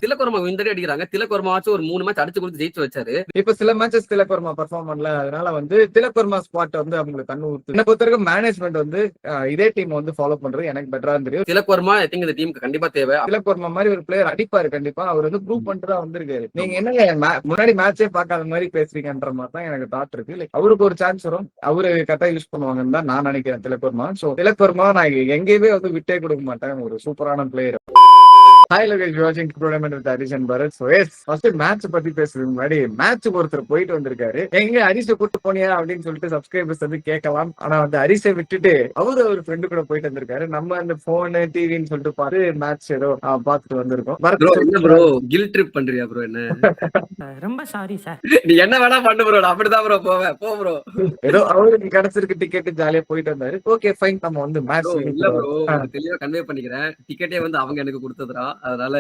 திலக் வர்மா இந்த அடி அடிக்கிறாங்க. திலக் வர்மாவாச்சும் ஒரு 3 மேட்ச் அடிச்சு கொடுத்து ஜெயிச்சு வச்சாரு. இப்ப சில மேட்சஸ் திலக் வர்மா பெர்ஃபார்ம் பண்ணல, அதனால வந்து திலக் வர்மா ஸ்பாட் வந்து அவங்களுக்கு கண்ணு ஊத்து. என்ன பொறுத்த வரைக்கும் மேனேஜ்மெண்ட் வந்து இதே டீம் வந்து ஃபாலோ பண்றது எனக்கு பெட்டரா தெரியும். திலக் வர்மா ஐ திங்க் இந்த டீமுக்கு கண்டிப்பா தேவை. திலக் வர்மா மாதிரி ஒரு பிளேயர் அடிப்பாரு கண்டிப்பா. அவர் வந்து ப்ரூவ் பண்ணிட்டு வந்திருக்காரு. நீங்க என்ன முன்னாடி மேட்சே பார்க்காத மாதிரி பேசுறீங்கன்ற மாதிரி தான் எனக்கு தாட் இருக்கு. லைக் அவருக்கு ஒரு சான்ஸ் வரும், அவரு கரெக்டா யூஸ் பண்ணுவாங்கன்னு தான் நான் நினைக்கிறேன் திலக் வர்மா. சோ திலக் வர்மா நான் எங்கேயுமே வந்து விட்டே கொடுக்க மாட்டேன். ஒரு சூப்பரான பிளேயர். ஹாய் லோகேஷ், வாட்சிங் tournament with Harish and Bharat. So yes first match பத்தி பேசுறதுக்கு முன்னாடி மேட்ச் ஒருத்தர் போயிட்டு வந்திருக்காரு. எங்க ஹரிஷை கூட்டு போனியா அப்படின்னு சொல்லிட்டு சப்ஸ்கிரைபர்ஸ் வந்து கேட்கலாம். ஆனா வந்து ஹரிஷை விட்டுட்டு அவரு ஒரு ஃப்ரெண்டு கூட போயிட்டு வந்திருக்காரு. நம்ம அந்த போனு டிவின்னு சொல்லிட்டு பாத்து மேட்ச் ஏதோ பாத்துட்டு வந்திருக்கோம். ப்ரோ கில் ட்ரிப் பண்றியா ப்ரோ? என்ன ரொம்ப சாரி சார். நீ என்ன வேணா பண்ணு ப்ரோ, அப்படிதான் ப்ரோ போவேன். போ ப்ரோ. ஏதோ அவருக்கு கிடைச்சிருக்கு டிக்கெட், ஜாலியா போயிட்டு வந்தாரு. ஓகே ஃபைன், நம்ம வந்து மேட்ச் இல்ல ப்ரோ, தெளிவா கன்வே பண்ணிக்கிறேன். டிக்கெட்டே வந்து அவங்க எனக்கு கொடுத்ததுடா. அதனால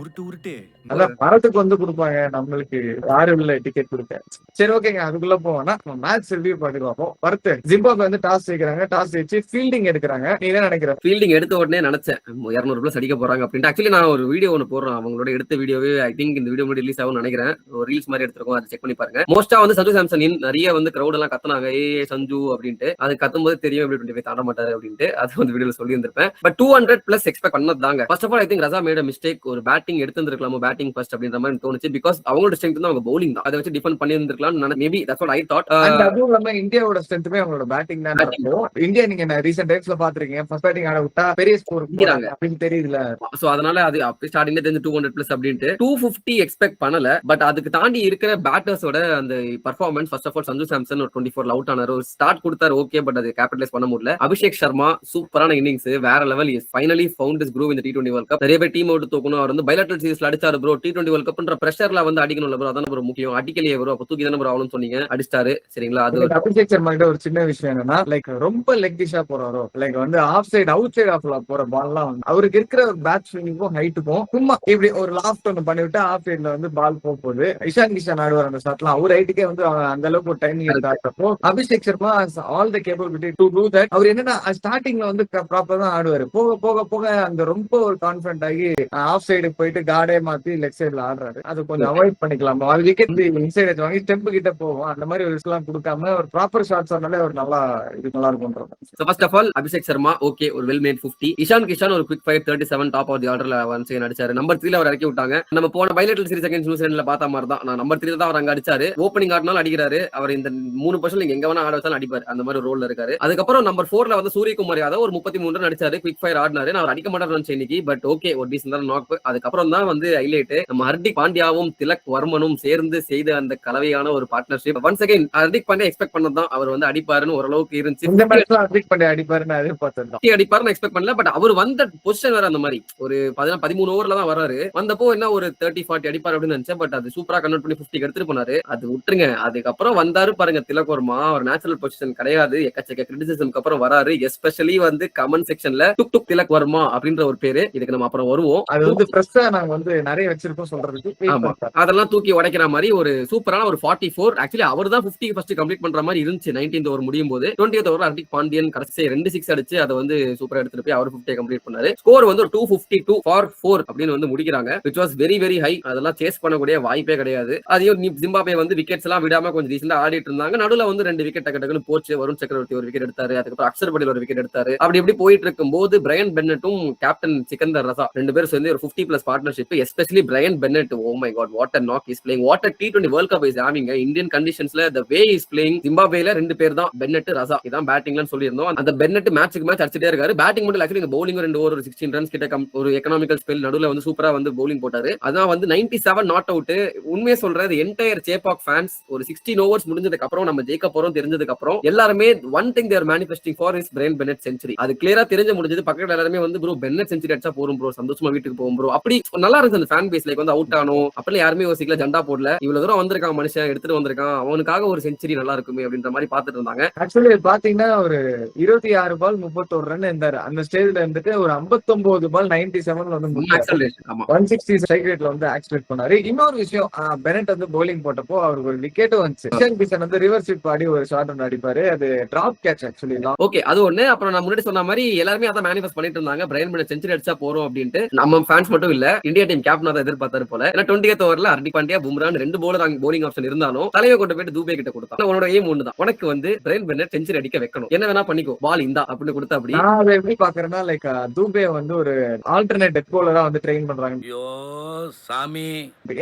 உருட்டு அதான் படத்துக்கு வந்து கொடுப்பாங்க, நம்மளுக்கு யாரும் இல்ல டிக்கெட் கொடுக்க. சரி ஓகேங்க, அதுக்குள்ள போவோம்னா மேட்ச் ரிவ்யூ பண்ணிடுவோம். பரத், ஜிம்பாப்வே வந்து டாஸ் ஜெயிக்கிறாங்க. டாஸ் ஜெயிச்சு ஃபீல்டிங் எடுக்கிறாங்க. நீ என்ன நினைக்கிற? ஃபீல்டிங் எடுத்த உடனே நினைச்சேன் 200 பிளஸ் அடிக்க போறாங்க அப்படின்ட்டு. ஆக்சுவலி நான் ஒரு வீடியோ ஒன்று போடுறேன், அவங்களோட எடுத்த வீடியோவே ஐ திங்க் இந்த வீடியோ ரிலீஸ் ஆகும் நினைக்கிறேன். ஒரு ரீல்ஸ் மாதிரி எடுத்துருக்கோம், அதை செக் பண்ணி பாருங்க. மோஸ்டா வந்து சஞ்சு சாம்சன் நிறைய வந்து கிரௌட் எல்லாம் கத்துனாங்க ஏ சஞ்சு அப்படின்ட்டு. அது கத்தும் போது தெரியும் எப்படி 25 தாண்ட மாட்டாரு அப்படின்ட்டு. அது வந்து வீடியோல சொல்லி இருந்திருப்பேன். பட் 200 பிளஸ் எக்ஸ்பெக்ட் பண்ணதாங்க. First of all I think Raza made mistake. ஒரு பேட்டிங் எடுத்துருக்கலாம், பேட்டிங் ஃபர்ஸ்ட் அப்படின்ற மாதிரி தோணுச்சு. பிகாஸ் அவங்களோட ஸ்ட்ரென்த் வந்து அவங்க பவுலிங் தான், அதை வச்சு டிஃபெண்ட் பண்ணி இருந்திருக்கலாம். Maybe that's what I thought. அதுவும் இல்லாம இந்தியாவோட ஸ்ட்ரென்த்துமே அவங்களோட பேட்டிங் தான் இருக்கும். இந்தியா நீங்க ரீசெண்ட் டைம்ஸ்ல பாத்துருக்கீங்க, ஃபர்ஸ்ட் பேட்டிங் ஆட விட்டா பெரிய ஸ்கோர் அடிக்கிறாங்க அப்படின்னு தெரியல. சோ அதனால அது அப்படி ஸ்டார்டிங்ல தெரிஞ்சு 200 பிளஸ் அப்படின்ட்டு 250 எக்ஸ்பெக்ட் பண்ணல. பட் அதுக்கு தாண்டி இருக்கிற பேட்டர்ஸோட அந்த performance, first of all Sanju Samson ஒரு 24 அவுட் ஆனாரு, ஒரு ஸ்டார்ட் கொடுத்தாரு ஓகே, பட் அது கேபிட்டலைஸ் பண்ண முடியல. அபிஷேக் சர்மா சூப்பரான இன்னிங்ஸ், வேற level. Is finally found is groove இந்த T20 வேர்ல்ட் கப். நிறைய பேர் டீம் அவுட் தூக்கணும், அவர் வந்து பைலேட்டரல் சீரிஸ்ல அடிச்சாரு ப்ரோ. T20 வேர்ல்ட் கப்ன்ற பிரஷர்ல வந்து அடிக்கணும்ல ப்ரோ, அதான் ப்ரோ முக்கியம். அடிக்கலையே ப்ரோ, அப்ப தூக்கி தானே ப்ரோ ஆகணும்னு சொன்னீங்க, அடிச்சாரு. சரிங்களா? அது அபிஷேக் சர்மா கிட்ட ஒரு சின்ன விஷயம் என்னன்னா, லைக் ரொம்ப லெக்டிஷா போறாரோ, லைக் வந்து ஆஃப் சைடு அவுட் சைடு ஆஃப்ல போற பால் எல்லாம் வந்து அவருக்கு இருக்கிற ஒரு பேட் ஸ்விங்கிங்கும் ஹைட்டுக்கும் சும்மா இப்படி ஒரு லாஃப்ட் ஒன்று பண்ணிவிட்டு ஆஃப் சைட்ல வந்து பால் போகுது. இஷான் கிஷான் ஆடுவார் அந்த ஷாட்லாம், அவர் ஹைட்டுக்கே வந்து அந்த அளவுக்கு ஒரு டைமிங் எடுத்தாப்போ Abhishek Sharma all the capability to do that. அவர் என்னன்னா ஸ்டார்டிங்ல வந்து ப்ராப்பரா தான் ஆடுவாரு, போக போக போக அந்த ரொம்ப ஒரு கான்பிடன்ட் ஆகி ஆஃப் சைடு போயிட்டு கார்டே மாத்தி லெக் சைட்ல ஆடுறாரு. அது கொஞ்சம் அவாய்ட் பண்ணிக்கலாம். அது விக்கெட் இன்சைட் வச்சு வாங்கி ஸ்டெம்ப் கிட்ட போவோம், அந்த மாதிரி ஒரு விஷயம் கொடுக்காம ஒரு ப்ராப்பர் ஷாட்ஸ் ஆனாலே ஒரு நல்லா இருக்கும். First of all Abhishek Sharma okay, ஒரு வெல் மேட் 50. இஷான் கிஷான் ஒரு quick fire 37 top of the ஆர்டர்ல ஒன்ஸ் அகைன் அடிச்சாரு. நம்பர் 3ல அவர் இறக்கி விட்டாங்க. நம்ம போன பைலேட்டரல் சீரிஸ் அகைன்ஸ்ட் நியூசிலாந்துல பார்த்த மாதிரி தான், நான் நம்பர் 3ல தான் அவர் அங்க அடிச்சாரு. ஓப்பனிங் ஆடினாலும் அடிக்கிறாரு. அவர் இந்த 3 பொசிஷன்ல எங்க வேணா ஆட வச்சாலும் அடிப்பாரு, அந்த மாதிரி ரோல்ல இருக்காரு. அதுக்கப்புறம் நம்பர் 4ல வந்து சூரியகுமார் யாதவ் ஒரு 33 ரன் அடிச்சாரு, குவிக் ஃபயர் ஆடினாரு. நான் அவர் அடிக்க மாட்டாரு இன்னைக்கு, பட் ஓகே ஒரு டீசன்டான நாக். அதுக்கப்புறம் தான் வந்து ஹைலைட், நம்ம ஹர்திக் பாண்டியாவும் திலக் வர்மனும் சேர்ந்து செய்த அந்த கலவையான ஒரு partnership. Once again Hardik Pandya expect பண்ணதான், அவர் வந்து அடிப்பாருன்னு ஓரளவுக்கு இருந்துச்சு. இந்த மேட்ச்ல ஹர்திக் பாண்டியா அடிப்பாருன்னு அடிப்பாருன்னு எக்ஸ்பெக்ட் பண்ணல. பட் அவர் வந்த பொசிஷன் வேற அந்த மாதிரி, ஒரு 13 ஓவர்ல தான் வராரு. வந்தப்போ என்ன ஒரு 30-40 அடிப்பார் அப்படின்னு நினைச்சேன். பட் அது சூப்பரா கன்வெர்ட் பண்ணி 50 எடுத்துட்டு போனாரு. அது விட்டுருங்க. அதுக்கப்புறம் வந்தாரு பாருங்க திலக் வர்மா, ஒரு நேச்சுரல் பொசிஷன் கிடையாது, எக்கச்சக்க கிரிட்டிசிசம்க்கு அப்புறம் வராரு. எஸ்பெஷலி வந்து கமெண்ட் செக்ஷன்ல டுக் டுக் திலக் வர்மா அப்படின்ற ஒரு பேரு, இதுக்கு நம்ம அப்புறம் வருவோம். அது வந்து ஃப்ரெஷ்ஷா நாங்க வந்து நிறைய வச்சிருக்கோம் சொல்றதுக்கு. ஆமா, அதெல்லாம் தூக்கி உடைக்கிற மாதிரி ஒரு சூப்பரான ஒரு 44. ஆக்சுவலி அவர் தான் 50 ஃபர்ஸ்ட் கம்ப்ளீட் பண்ற மாதிரி இருந்துச்சு. 19th ஓவர் முடியும் போது 20th ஓவர் ஹர்திக் பாண்டியன் கடைசி 2 6 அடிச்சு அதை வந்து சூப்பரா எடுத்துட்டு போய் அவர் 50 கம்ப்ளீட் பண்ணாரு. ஸ்கோர் வந்து 252 ஃபார் 4 அப்படின்னு வந்து முடிக்கிறாங்க, which was very very high. அதெல்லாம் சேஸ் பண்ணக்கூடிய வாய்ப்பே கிடையாது. அதையும் ஜிம்பாப்வே வந்து விக்கெட்ஸ் எல்லாம் விடாம கொஞ்சம் டீசென்ட்டா ஆடிட்டு இருந்தாங்க. நடுவுல வந்து 2 விக்கெட் டக்குன்னு போச்சு. வருண் சக்கரவர்த்தி ஒரு விக்கெட் எடுத்தாரு, அதுக்கப்புறம் அக்ஷர் பட்டேல் ஒரு விக்கெட் எடுத்தாரு. அப்படி எப்படி போயிட்டு இருக்கும் போது பிரையன் பென்னட்டும் கேப்டன் சிக்கந்தர் ரஸா 2 பேரும் சேர்ந்து ஒரு 50 plus partnership. Especially Brian Bennett, oh my God, what a knock is playing, what a T20 world cup is having. Indian கண்டிஷன்ஸ்ல the way is playing. ஜிம்பாப்வேல 2 பேர் தான், பென்னட் ரஸா, இதான் பேட்டிங்ல சொல்லியிருந்தோம். அந்த பென்னட் மேட்சுக்கு மேட்ச் அடிச்சிட்டே இருக்காரு. பேட்டிங் மட்டும் ஆக்சுவலி பவுலிங் 2 ஓவர் 16 ரன்ஸ் கிட்ட ஒரு எக்கனாமிக்கல் ஸ்பெல் நடுவுல வந்து சூப்பரா வந்து பவுலிங் போட்டாரு. அதான் வந்து 97 நாட் அவுட். உண்மையை சொல்றது என்டையர் சேப்பாக் ஃபேன்ஸ் ஒரு 16 ஓவர்ஸ் முடிஞ்சதுக்கு அப்புறம் நம்ம ஜெயிக்க போறோம் தெரிஞ்சதுக்கு அப்புறம் எல்லாருமே one thing they are manifesting for is Brian Bennett century. அது கிளியரா தெரிஞ்சு முடிஞ்சது. பக்கத்துல எல்லாருமே வந்து ப்ரோ பென்னட் செஞ்சுரி அடிச்சா போறோம் ப்ரோ, சந்தோஷமா வீட்டுக்கு போகும் ப்ரோ, அப்படி நல்லா இருந்துச்சு அந்த ஃபேன் பேஸ். லைக் வந்து அவுட் ஆனோம் அப்படி யாருமே யோசிக்கல, ஜெண்டா போடல, இவ்வளவு தூரம் வந்திருக்கான் மனுஷன், எடுத்துட்டு வந்திருக்கான், அவனுக்காக ஒரு செஞ்சுரி நல்லா இருக்குமே அப்படின்ற மாதிரி பாத்துட்டு இருந்தாங்க. ஆக்சுவலி பாத்தீங்கன்னா ஒரு 26 பால் 31 ரன் இருந்தாரு. அந்த ஸ்டேஜ்ல இருந்துட்டு ஒரு 59 பால் 97ல வந்து 160 ஸ்ட்ரைக் ரேட்ல வந்து ஆக்சிலேட் பண்ணாரு. இன்னொரு விஷயம், பெனட் வந்து பவுலிங் போட்டப்போ அவருக்கு ஒரு விக்கெட்டும் வந்துச்சு. இஷான் கிஷன் வந்து ரிவர்ஸ் ஸ்வீப் ஆடி ஒரு ஷாட் ஒன்று அடிப்பாரு, அது டிராப் கேட்ச் ஆக்சுவலி. ஓகே, அது ஒண்ணு. அப்புறம் நான் முன்னாடி சொன்ன மாதிரி எல்லாருமே அதான் மேனிஃபெஸ்ட் பண்ணிட்டு இருந்தாங்க, பிரையன் பென்னட் செஞ்சுரி அடிச்சா போறோம் அப்படின்ட்டு. நம்ம ஃபேன்ஸ் மட்டும் இல்ல, இல்ல, இந்தியா டீம் கேப்டனா தான் எதிர்பார்த்தாரு போல. ஏன்னா 20th ஓவர்ல ஹர்திக் பாண்டியா, பும்ரான் 2 bowling ஆப்ஷன் இருந்தாலும் தலையை கொண்டு போயிட்டு தூபே கிட்ட கொடுத்தான். உன்னோட எய்ம் ஒண்ணுதான், உனக்கு வந்து பிரைன் பென்னட் செஞ்சுரி அடிக்க வைக்கணும், என்ன வேணா பண்ணிக்கோ, பால் இந்தா அப்படின்னு கொடுத்தா. அப்படி நான் அதை எப்படி பாக்குறேன்னா லைக் தூபே வந்து ஒரு ஆல்டர்னேட் டெத் போலரா வந்து ட்ரெயின் பண்றாங்க. ஐயோ சாமி,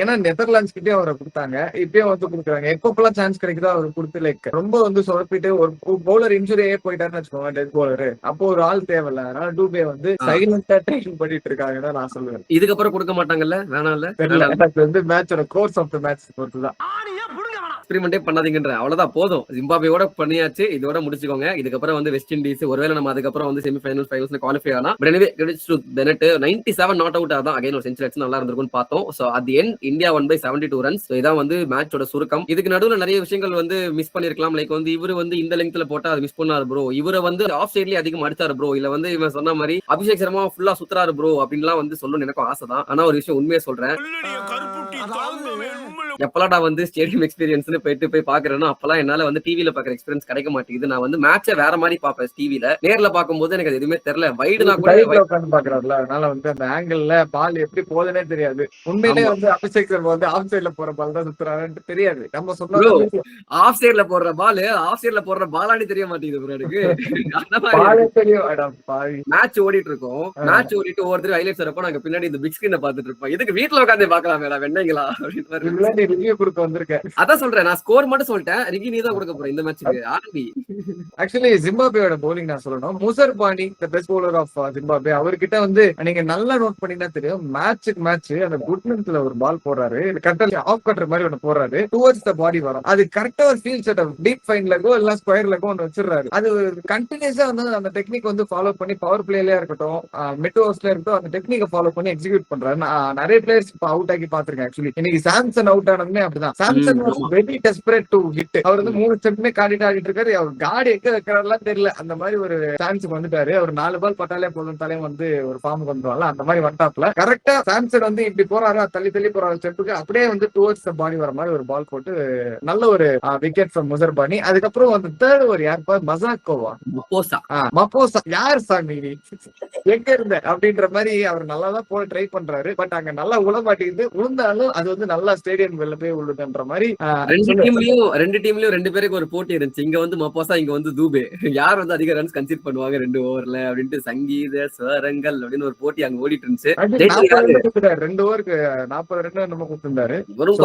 ஏன்னா நெதர்லாண்ட்ஸ் கிட்டே அவரை கொடுத்தாங்க, இப்பயும் வந்து கொடுக்குறாங்க. எப்பப்பெல்லாம் சான்ஸ் கிடைக்குதோ அவர் கொடுத்து லைக் ரொம்ப வந்து சொதப்பிட்டு ஒரு பவுலர் இன்ஜுரியே போயிட்டாருன்னு வச்சுக்கோங்க, டெத் போலர், அப்போ ஒரு ஆள் தேவையில்ல. அதனால டூபே வந்து சைலண்டா ட்ரெயின் பண்ணிட்டு இருக்காங்கன்னு நான் சொல்லுவேன். இதுக்கப்புறம் கொடுக்க மாட்டாங்கல்ல, வேணாம் இல்ல, எனக்கு வந்து மேட்சோட கோர்ஸ் ஆஃப் த மேட்ச் பொறுத்துதான். எக்ஸ்பெரிமெண்டே பண்ணாதீங்கன்ற, அவ்வளவுதான் போதும். ஜிம்பாப்வேயோட பண்ணியாச்சு, இதோட முடிச்சுக்கோங்க. இதுக்கப்புறம் வந்து வெஸ்ட் இண்டீஸ், ஒருவேளை நம்ம அதுக்கப்புறம் வந்து செமிஃபைனல் ஃபைனல்ஸ்ல குவாலிஃபை ஆனா, but anyway credits to Bennett. 97 not out ஆதான் அகைன் ஒரு செஞ்சுரி அடிச்சு நல்லா இருந்திருக்கும்னு பார்த்தோம். So at the end India won by 72 runs. இதான் வந்து மேட்சோட சுருக்கம். இதுக்கு நடுவுல நிறைய விஷயங்கள் வந்து மிஸ் பண்ணிருக்கலாம். லைக் வந்து இவரு வந்து இந்த லெங்க்ல போட்டா அது மிஸ் பண்ணாரு ப்ரோ, இவரை வந்து ஆஃப் சைட்லயே அதிகமா அடிச்சாரு ப்ரோ, இல்ல வந்து இவன் சொன்ன மாதிரி அபிஷேக் சர்மா ஃபுல்லா சுத்துறாரு ப்ரோ அப்படின்லாம் வந்து சொல்லணும்னு எனக்கும் ஆசை தான். ஆனா ஒரு விஷயம் உண்மையை சொல்றேன், எப்பலாம் நான் வந்து ஸ்டேடியம் எக்ஸ்பீரியன்ஸ்னு போய் பாக்குறேன்னா அப்பெல்லாம் என்னால வந்து டிவில பாக்குற எக்ஸ்பீரியன்ஸ் கிடைக்க மாட்டேங்குது. நான் வந்து மேட்சை வேற மாதிரி பாப்பேன் டிவில, நேர்ல பாக்கும்போது எனக்கு அது எதுவுமே தெரியல. வைடுனா கூட பாக்குறாருல, அதனால வந்து அந்த ஆங்கிள் பால் எப்படி போகுதுன்னே தெரியாது. உண்மையிலே வந்து அபிஷேக் சர்மா வந்து ஆஃப் சைட்ல போற பால் தான் சுத்துறாருன்னு தெரியாது. நம்ம சொன்னோம் ஆஃப் சைட்ல போடுற பால் ஆஃப் சைட்ல போடுற பாலானே தெரிய மாட்டேங்குது ப்ரோ எனக்கு. மேட்ச் ஓடிட்டு இருக்கோம், மேட்ச் ஓடிட்டு ஒவ்வொருத்தரும் ஹைலைட்ஸ் வரப்போ நாங்க பின்னாடி இந்த பிக் ஸ்கிரீனை பாத்துட்டு இருப்போம். இதுக்கு வீட்டுல உட்காந்து பாக்கலாம் மேடம் வெண்ணைங்களா அப்படின்னு ரிவ்யூ கொடுக்க வந்திருக்கேன். அதான் சொல்றேன், நான் ஸ்கோர் மட்டும் சொல்லிட்டேன், ரிவ்யூ நீ தான் கொடுக்க போற இந்த மேட்சுக்கு. ஆர்பி ஆக்சுவலி ஜிம்பாப்வேயோட bowling நான் சொல்லணும், Muzarabani the best bowler of Zimbabwe. அவர்கிட்ட வந்து நீங்க நல்லா நோட் பண்ணீங்கன்னா தெரியும், மேட்சுக்கு மேட்ச் அந்த குட்மன்ஸ்ல ஒரு பால் போடுறாரு, கரெக்டா ஆஃப் கட்டர் மாதிரி ஒன்னு போடுறாரு, டுவர்ட்ஸ் த பாடி வரும், அது கரெக்டா ஒரு field set of deep fine லெகோ இல்ல ஸ்கொயர் லெகோ ஒன்னு வச்சிருக்காரு. அது கண்டினியூஸா வந்து அந்த டெக்னிக் வந்து ஃபாலோ பண்ணி பவர் பிளேலயா இருக்கட்டும் மிட் ஓவர்ஸ்ல இருக்கட்டும் அந்த டெக்னிக்கை ஃபாலோ பண்ணி எக்ஸிக்யூட் பண்றாரு. நிறைய பிளேயர்ஸ் அவுட் ஆகி பாத்திருக்கேன். ஆக்சுவலி இன்னைக்கு சாம்சன் அவுட் ஆனதுமே அப்படிதான். Samson was very desperate to hit. அவர் வந்து 3 ஸ்டெப்மே காட்டிட்டு ஆடிட்டு இருக்காரு, அவர் காடி எங்க வைக்கிறாருலாம் தெரியல, அந்த மாதிரி ஒரு சான்ஸுக்கு வந்துட்டாரு. அவர் 4 பால் பட்டாலே போதும் தலையும் வந்து ஒரு ஃபார்முக்கு வந்துருவாங்க, அந்த மாதிரி வந்தாப்ல கரெக்டா சாம்சன் வந்து இப்படி போறாரு, தள்ளி போறாரு ஸ்டெப்புக்கு, அப்படியே வந்து டுவர்ட்ஸ் த பாடி வர மாதிரி ஒரு பால் போட்டு நல்ல ஒரு விக்கெட் ஃப்ரம் முசர் பானி. அதுக்கப்புறம் வந்து தேர்ட் ஒரு யாருப்பா, மசாக்கோவா மப்போசா, யார் சாமி எங்க இருந்த அப்படின்ற மாதிரி அவர் நல்லா தான் போல ட்ரை பண்றாரு. பட் அங்க நல்லா உழ மாட்டேங்குது, உழுந்தாலும் அது வந்து நல்லா ஸ்டேடியம் வெளில போய் உழுதுன்ற மாதிரி. ரெண்டு டீம்லயும் 2 பேருக்கு ஒரு போட்டி இருந்துச்சு. இங்க வந்து மப்போசா, இங்க வந்து தூபே, யார் வந்து அதிக ரன்ஸ் கன்சிடர் பண்ணுவாங்க 2 ஓவர்ல அப்படின்ட்டு சங்கீத ஸ்வரங்கள் அப்படின்னு ஒரு போட்டி அங்க ஓடிட்டு இருந்துச்சு. 2 ஓவருக்கு 40 ரன் நம்ம கொடுத்திருந்தாரு. வெறும்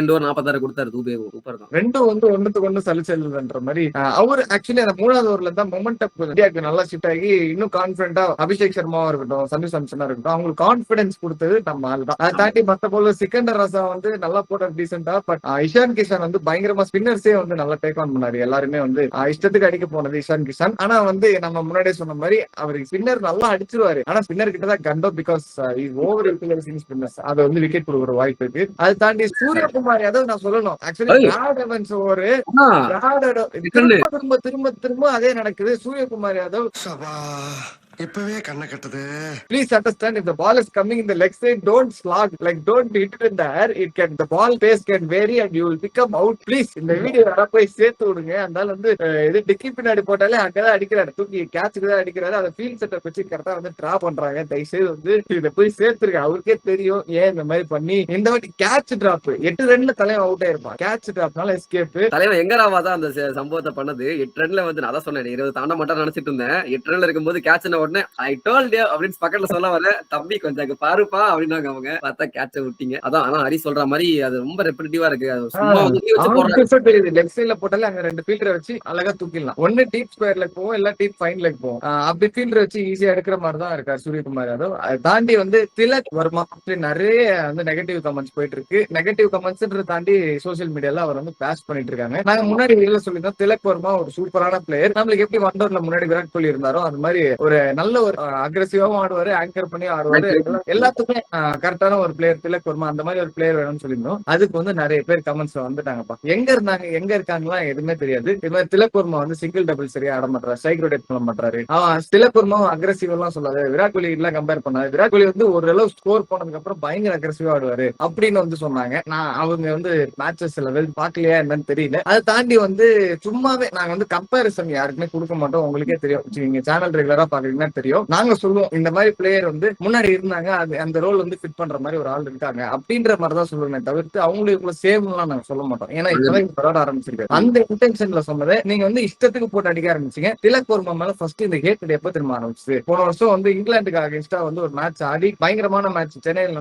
2 ஓவர் 46 கொடுத்தாரு தூபே. சூப்பர் தான். ரெண்டும் வந்து ஒண்ணுக்கு ஒண்ணு சலிச்சல்ன்ற மாதிரி. அவர் ஆக்சுவலி அந்த 3வது ஓவர்ல தான் மொமெண்டம் இந்தியாவுக்கு நல்லா ஷிஃப்ட் ஆகி இன்னும் கான்பிடண்டா அபிஷேக் சர்மாவா இருக்கட்டும், சஞ்சு சாம்சனா இருக்கட்டும், அவங்களுக்கு கான்பிடன்ஸ் கொடுத்தது நம்ம ஆள் தான். அதை தாண்டி மத்த போல சிக்கந்தர் ரசா வந்து நல்லா போட்ட டீசென்டா. பட் இஷான் கிஷான் வந்து பயங்கரமா ஸ்பின்னர்ஸே வந்து நல்லா டேக் ஆன் பண்ணாரு. எல்லாருமே வந்து இஷ்டத்துக்கு அடிக்க போனது இஷான் கிஷான். ஆனா வந்து நம்ம முன்னாடியே சொன்ன மாதிரி அவருக்கு ஸ்பின்னர் நல்லா அடிச்சிருவாரு, ஆனா ஸ்பின்னர் கிட்ட தான் கண்டோ, பிகாஸ் ஓவர் ஸ்பின்னர்ஸ் அதை வந்து விக்கெட் கொடுக்குற வாய்ப்பு இருக்கு. அதை தாண்டி சூரியகுமார் யாதவ் நான் சொல்லணும், ஆக்சுவலி திரும்ப அதே நடக்குது. சூரியகுமார் யாதவ் இப்பவே கண்ண கட்டுது. Please understand, if the ball is coming in the leg side, don't slog, like don't hit it in the air. It can, the ball pace can vary and you will become out. Please இந்த video யாரா போய் சேர்த்து விடுங்க. அதனால வந்து இது டிக்கி பின்னாடி போட்டாலே அங்கதான் அடிக்கிறாரு, தூக்கி கேட்சுக்கு தான் அடிக்கிறாரு. அதை ஃபீல்ட் செட்டப் வச்சு கரெக்டா வந்து டிரா பண்றாங்க. தயவுசெய்து வந்து இதை போய் சேர்த்துருங்க. அவருக்கே தெரியும் ஏன் இந்த மாதிரி பண்ணி. இந்த வாட்டி கேட்ச் டிராப் 8 ரன்ல தலைவன் அவுட் ஆயிருப்பான், கேட்ச் டிராப்னால எஸ்கேப். தலைவன் எங்கராவா தான் அந்த சம்பவத்தை பண்ணது. 8 ரன்ல வந்து நான் தான் சொன்னேன் 20 தாண்ட மாட்டேன் நினைச்சிட்டு இருந்தேன். 8 ரன்ல இருக்கும்போது கேட்ச் உடனே ஐ டோல்ட் யூ அப்படின்னு பக்கத்துல சொல்ல வர, தம்பி கொஞ்சம் பாருப்பா அப்படின்னாங்க. அவங்க பார்த்தா கேட்ச விட்டீங்க. அதான் ஆனா ஹரி சொல்ற மாதிரி அது ரொம்ப ரெப்பிட்டிவா இருக்கு. லெக் சைட்ல போட்டாலே அங்க 2 ஃபீல்டரை வச்சு அழகா தூக்கிடலாம். ஒன்னு டீப் ஸ்கொயர் லெக் போவோம், இல்ல டீப் ஃபைன் லெக் போவோம். அப்படி ஃபீல்டர் வச்சு ஈஸியா எடுக்கிற மாதிரி தான் இருக்காரு சூரியகுமார் யாதவ். அதை தாண்டி வந்து திலக் வர்மா நிறைய வந்து நெகட்டிவ் கமெண்ட்ஸ் போயிட்டு இருக்கு. நெகட்டிவ் கமெண்ட்ஸ் தாண்டி சோசியல் மீடியால அவர் வந்து பேஷ் பண்ணிட்டு இருக்காங்க. நாங்க முன்னாடி வீடியோல சொல்லியிருந்தோம் திலக் வர்மா ஒரு சூப்பரான பிளேயர். நம்மளுக்கு எப்படி வண்டர்ல முன்னாடி விராட் கோலி இருந்தாரோ அது மாதிரி ஒரு நல்ல ஒரு அக்ரெசிவாவும் ஆடுவாரு, ஆங்கர் பண்ணி ஆடுவாரு, எல்லாத்துக்குமே கரெக்டான ஒரு பிளேயர் திலக் வர்மா. அந்த மாதிரி ஒரு பிளேயர் வேணும்னு சொல்லியிருந்தோம். அதுக்கு வந்து நிறைய பேர் கமெண்ட்ஸ் வந்துட்டாங்கப்பா. எங்க இருந்தாங்க எங்க இருக்காங்களா எதுவுமே தெரியாது. இது மாதிரி திலக் வர்மா வந்து சிங்கிள் டபுள் சரியா ஆட மாட்டாரு, ஸ்ட்ரைக் ரொட்டேட் பண்ண மாட்டாரு. திலக் வர்மா அக்ரெசிவ் எல்லாம் சொல்லாது, விராட் கோலி எல்லாம் கம்பேர் பண்ணாது. விராட் கோலி வந்து ஒரு அளவு ஸ்கோர் போனதுக்கு அப்புறம் பயங்கர அக்ரெசிவா ஆடுவாரு அப்படின்னு வந்து சொன்னாங்க. நான் அவங்க வந்து மேட்சஸ் லெவல் பாக்கலையா என்னன்னு தெரியல. அதை தாண்டி வந்து சும்மாவே நாங்க வந்து கம்பேரிசன் யாருக்குமே கொடுக்க மாட்டோம். உங்களுக்கே தெரியும், நீங்க சேனல் ரெகுலரா பாக்குறீங்கன்னா பாத்தீங்கன்னா தெரியும். நாங்க சொல்லுவோம் இந்த மாதிரி பிளேயர் வந்து முன்னாடி இருந்தாங்க, அந்த ரோல் வந்து ஃபிட் பண்ற மாதிரி ஒரு ஆள் இருக்காங்க அப்படின்ற மாதிரி தான் சொல்லுவேன் தவிர்த்து அவங்களுக்குள்ள சேவ்லாம் நாங்க சொல்ல மாட்டோம். ஏன்னா இப்பதான் இப்ப விளையாட ஆரம்பிச்சிருக்காரு. அந்த இன்டென்ஷன்ல சொன்னதை நீங்க வந்து இஷ்டத்துக்கு போட்டு அடிக்க ஆரம்பிச்சீங்க. திலக் வர்மா மேல ஃபர்ஸ்ட் இந்த ஹேட் எப்ப திரும்ப ஆரம்பிச்சு, போன வருஷம் வந்து இங்கிலாந்துக்கு அகைன்ஸ்டா வந்து ஒரு மேட்ச் ஆடி பயங்கரமான மேட்ச் சென்னையில்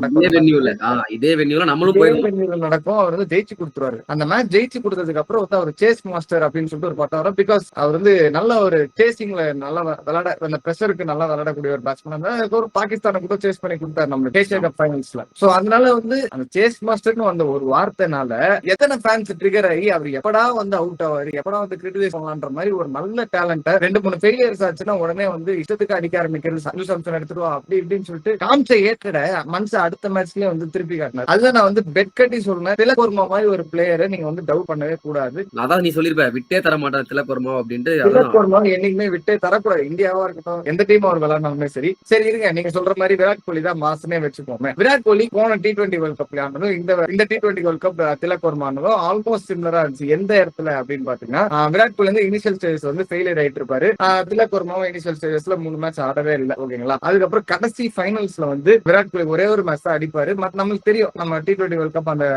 இதே வென்யூல நம்மளும் போயிருந்தோம் நடக்கும். அவர் வந்து ஜெயிச்சு கொடுத்துருவாரு. அந்த மேட்ச் ஜெயிச்சு கொடுத்ததுக்கு அப்புறம் வந்து அவர் சேஸ் மாஸ்டர் அப்படின்னு சொல்லிட்டு ஒரு பட்டம் வரும். பிகாஸ் அவர் வந்து நல்ல ஒரு சேசிங்ல நல்லா விளையாட, அந்த பிரஷருக்கு நல்லா விளையாடக்கூடிய ஒரு பேட்ஸ்மேன். ஒரு பாகிஸ்தானை கூட சேஸ் பண்ணி கொடுத்தாரு நம்ம ஏசியா கப் ஃபைனல்ஸ்ல. சோ அதனால வந்து அந்த சேஸ் மாஸ்டர்னு வந்த ஒரு வார்த்தைனால எத்தனை ஃபேன்ஸ் ட்ரிகர் ஆகி அவர் எப்படா வந்து அவுட் ஆவாரு, எப்படா வந்து கிரிட்டிசைஸ் பண்ணலான்ற மாதிரி ஒரு நல்ல டேலண்ட 2-3 ஃபெயிலியர்ஸ் ஆச்சுன்னா உடனே வந்து இஷ்டத்துக்கு அடிக்க ஆரம்பிக்கிறது, சஞ்சு சாம்சன் எடுத்துருவா அப்படி இப்படின்னு சொல்லிட்டு காமிச்ச ஏற்கட மனுஷன் அடுத்த மேட்ச்லயே வந்து திருப்பி காட்டினார். அதுதான் நான் வந்து பெட் கட்டி சொன்னேன். திலக் வர்மா மாதிரி ஒரு பிளேயரை நீங்க வந்து டவுட் பண்ணவே கூடாது. அதான் நீ சொல்லிருப்ப விட்டே தர மாட்டார் திலக் வர்மா அப்படின்ட்டு. திலக் வர்மா என்னைக்குமே விட்டே தரக்கூடாது. இந்தியாவா இருக்கட்டும், எந்த டீம் அவர் விளையாடுனாலுமே சரி. சரி இருங்க, நீங்க சொல்ற மாதிரி விராட் கோலி தான் மாசனே வச்சுக்கோமே. விராட் கோலி போன T20 வேர்ல்ட் கப் ஆனதும் இந்த T20 world cup Tilak Verma ஆனதும் ஆல்மோஸ்ட் சிமிலரா இருந்துச்சு. எந்த இடத்துல அப்படின்னு பாத்தீங்கன்னா, விராட் கோலி வந்து இனிஷியல் ஸ்டேஜஸ் வந்து ஃபெயிலியர் ஆயிட்டு இருப்பாரு. திலக் வர்மாவும் இனிஷியல் ஸ்டேஜஸ்ல 3 மேட்ச் ஆடவே இல்லை. ஓகேங்களா? அதுக்கப்புறம் கடைசி ஃபைனல்ஸ்ல வந்து விராட் கோலி ஒரே ஒரு மேட்ச் தான் அடிப்பாரு. நம்மளுக்கு தெரியும், நம்ம T20 வேர்ல்ட் கப் அந்த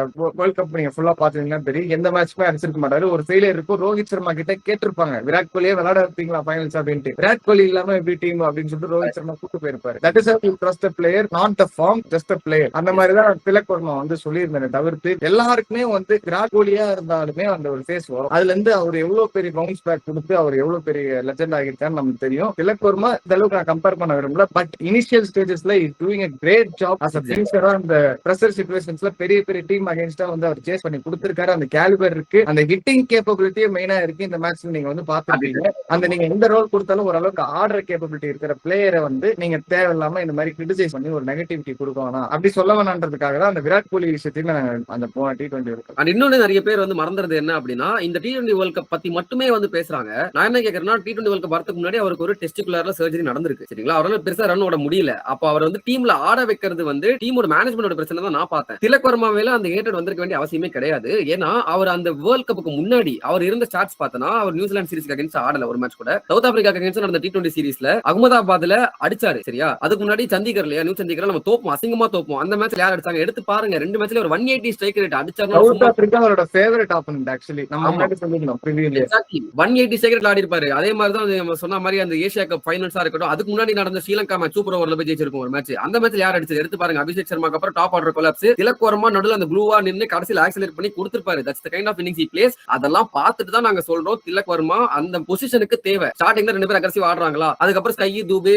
வேர்ல்ட் கப் நீங்க ஃபுல்லா பாத்தீங்கன்னா தெரியும், எந்த மேட்ச்மே அடிச்சிருக்க மாட்டாரு. ஒரு ஃபெயிலியர் இருக்கும். ரோஹித் சர்மா கிட்ட கேட்டிருப்பாங்க, விராட் கோலியே விளையாட வைப்பீங்களா ஃபைனல்ஸ் அப்படின்ட்டு. விராட் கோலி இல்லாம எப்படி டீம் அப்படின்னு சொல்லிட்டு ரோஹித் சர்மா கூட்டு போயிருப்பாரு. That is you trust a player, not the form, just a player. அந்த மாதிரி தான் திலக் வர்மா வந்து சொல்லியிருந்தேன். தவிர்த்து எல்லாருக்குமே வந்து விராட் கோலியா இருந்தாலுமே அந்த ஒரு ஃபேஸ் வரும். அதுல இருந்து அவர் எவ்வளவு பெரிய பவுன்ஸ் பேக் கொடுத்து அவர் எவ்வளவு பெரிய லெஜெண்ட் ஆகிருக்கான்னு நமக்கு தெரியும். திலக் வர்மா இந்த அளவுக்கு நான் கம்பேர் பண்ண விரும்பல. பட் இனிஷியல் ஸ்டேஜஸ்ல is doing a great job as a finisher. அந்த பிரஷர் சிச்சுவேஷன்ஸ்ல பெரிய பெரிய டீம் அகைன்ஸ்டா வந்து அவர் சேஸ் பண்ணி கொடுத்திருக்காரு. அந்த கேலிபர் இருக்கு, அந்த ஹிட்டிங் கேப்பபிலிட்டியே மெயினா இருக்கு. இந்த மேட்ச்ல நீங்க வந்து பாத்துருப்பீங்க. அந்த நீங்க எந்த ரோல் கொடுத்தாலும் ஓரளவுக்கு ஆர்டர் கேப்பபிலிட்டி இருக்கிற பிளேயரை வந்து நீங்க தேவையில்லாம இந்த மாதிரி கிரிட்டிசைஸ் பண்ணி ஒரு நெகட்டிவிட்டி கொடுக்க வேணாம், அப்படி சொல்ல வேணான்றதுக்காக தான் அந்த விராட் கோலி விஷயத்தையும் அந்த போன T20 அண்ட் இன்னொன்னு நிறைய பேர் வந்து மறந்துறது என்ன அப்படின்னா, இந்த T20 வேர்ல்ட் கப் பத்தி மட்டுமே வந்து பேசுறாங்க. நான் என்ன கேட்கறேன்னா, T20 வேர்ல்ட் கப் வரதுக்கு முன்னாடி அவருக்கு ஒரு டெஸ்டிகுலர்ல சர்ஜரி நடந்திருக்கு. சரிங்களா? அவரால் பெருசா ரன் ஓட முடியல. அப்ப அவர் வந்து டீம்ல ஆட வைக்கிறது வந்து டீமோட மேனேஜ்மெண்டோட பிரச்சனை தான் நான் பார்த்தேன். திலக் வர்மா மேல அந்த ஹேட்டட் வந்திருக்க வேண்டிய அவசியமே கிடையாது. ஏன்னா அவர் அந்த வேர்ல்ட் கப்புக்கு முன்னாடி அவர் இருந்த ஸ்டாட்ஸ் பார்த்தனா, அவர் நியூசிலாந்து சீரிஸ்க்கு அகைன்ஸ்ட் ஆடல ஒரு மேட்ச் கூட. சவுத் ஆப்பிரிக்கா அகைன்ஸ்ட் நடந்த T20 சீரிஸ்ல அகமதாபாத்ல அடிச்சாரு. சரியா? அதுக்கு முன்னாடி சண்டிகர்ல நியூ சண்டிகர்ல நம்ம தோப்போம், அசிங்கமா தோப்போம். அந்த மேட்ச்ல யார் அடிச்சாங்க எடுத்து பாருங்க. 2 மேட்ச்ல ஒரு 180 ஸ்ட்ரைக் ரேட் அடிச்சாரு. சவுத் ஆப்பிரிக்கா அவரோட ஃபேவரட் ஆப்போனன்ட் ஆக்சுவலி. நம்ம முன்னாடி சொல்லிருந்தோம் ப்ரிவியூல. எக்ஸாக்ட்லி 180 ஸ்ட்ரைக் ரேட் ஆடி இருப்பாரு. அதே மாதிரி தான் நம்ம சொன்ன மாதிரி அந்த ஏசியா கப் ஃபைனல்ஸா இருக்கட்டும், அதுக்கு முன்னாடி நடந்த ஸ்ரீலங்கா மேட்ச் சூப்பர் ஓவர்ல போய் ஜெயிச்சிருக்கும் ஒரு மேட்ச். அந்த மேட்ச்ல யார் அடிச்சது எடுத்து பாருங்க. அபிஷேக் சர்மாக்கு அப்புறம் top order collapse. Tilak Varma நடுவுல அந்த க்ளூவா நின்னு கடைசில ஆக்சிலரேட் பண்ணி கொடுத்திருப்பாரு. That's the kind of innings he plays. அதெல்லாம் பார்த்துட்டு தான் நாங்க சொல்றோம் திலக் வர்மா அந்த பொசிஷனுக்கு தேவை. ஸ்டார்டிங்ல 2 பேர் அக்ரெசிவ் ஆடுறாங்களா, அதுக்கப்புறம் ஸ்கை துபே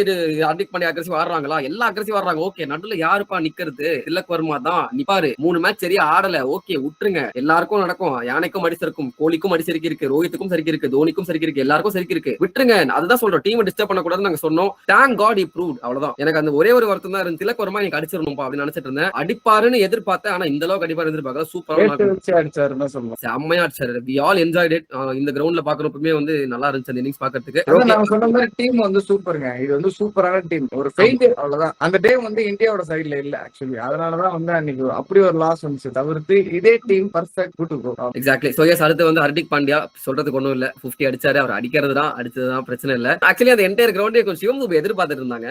ஹார்திக் பாண்டியா அக்ரெசிவ் ஆடுறாங்களா, எல்லாம் அக்ரெசிவ் ஆடுறாங்க. ஓகே, நடுவுல யாருப்பா நிக்கிறது? திலக் வர்மா தான் நிப்பாரு. 3 மேட்ச் சரியா ஆடல, ஓகே விட்டுருங்க. எல்லாருக்கும் நடக்கும். யானைக்கும் அடிச்சிருக்கும், கோலிக்கும் அடிச்சிருக்கு இருக்கு, ரோஹித்துக்கும் சரிக்கு இருக்கு, தோனிக்கும் சரிக்கு இருக்கு, எல்லாருக்கும் சரிக்கு இருக்கு, விட்டுருங்க. அதுதான் சொல்றோம், டீம் டிஸ்டர்ப் பண்ண கூடாதுன்னு நாங்க சொன்னோம். Thank God he proved. அவ்வளவுதான். எனக்கு அந்த ஒரே ஒரு வருத்தம் தான் இருந்து, திலக் வர்மா எனக்கு அடிச்சிரணும்பா அப்படின்னு நினைச்சிட்டு இருந்தேன். அடிப்பாருன்னு எதிர்பார்த்தேன். ஆனா இந்த அளவுக்கு அடிப்பாரு எதிர்பார்க்கல. சூப்பரா அடிச்சாருன்னு சொல்லலாம். செம்மையா அடிச்சாரு. We all enjoyed it. இந்த கிரவுண்ட்ல பாக்குறப்பமே வந்து நல்லா இருந்துச்சு அந்த இன்னிங்ஸ் பாக்குறதுக்கு. நான் சொன்ன மாதிரி டீம் வந்து சூப்பருங்க. இது வந்து சூப்பரான டீம். ஒரு ஃபெயிலியர் அவ்வளவுதான். அந்த டே வந்து இந்தியாவோட சைடுல இல்ல ஆக்சுவலி. அதனாலதான் வந்து அன்னைக்கு அப்படி ஒரு லாஸ் வந்துச்சு. தவிர்த்து இதே team perfect good to go. Exactly. So yes, அடுத்து வந்து ஹார்திக் பாண்டியா சொல்றதுக்கு ஒண்ணும் இல்ல. 50 அடிச்சாரு. அவர் அடிக்கிறதுதான் அடிச்சதுதான் பிரச்சனை இல்ல. ஆக்சுவலி அந்த என்டையர் கிரவுண்டே கொஞ்சம் சிவம் துபே எதிர்பார்த்துட்டு இருந்தாங்க.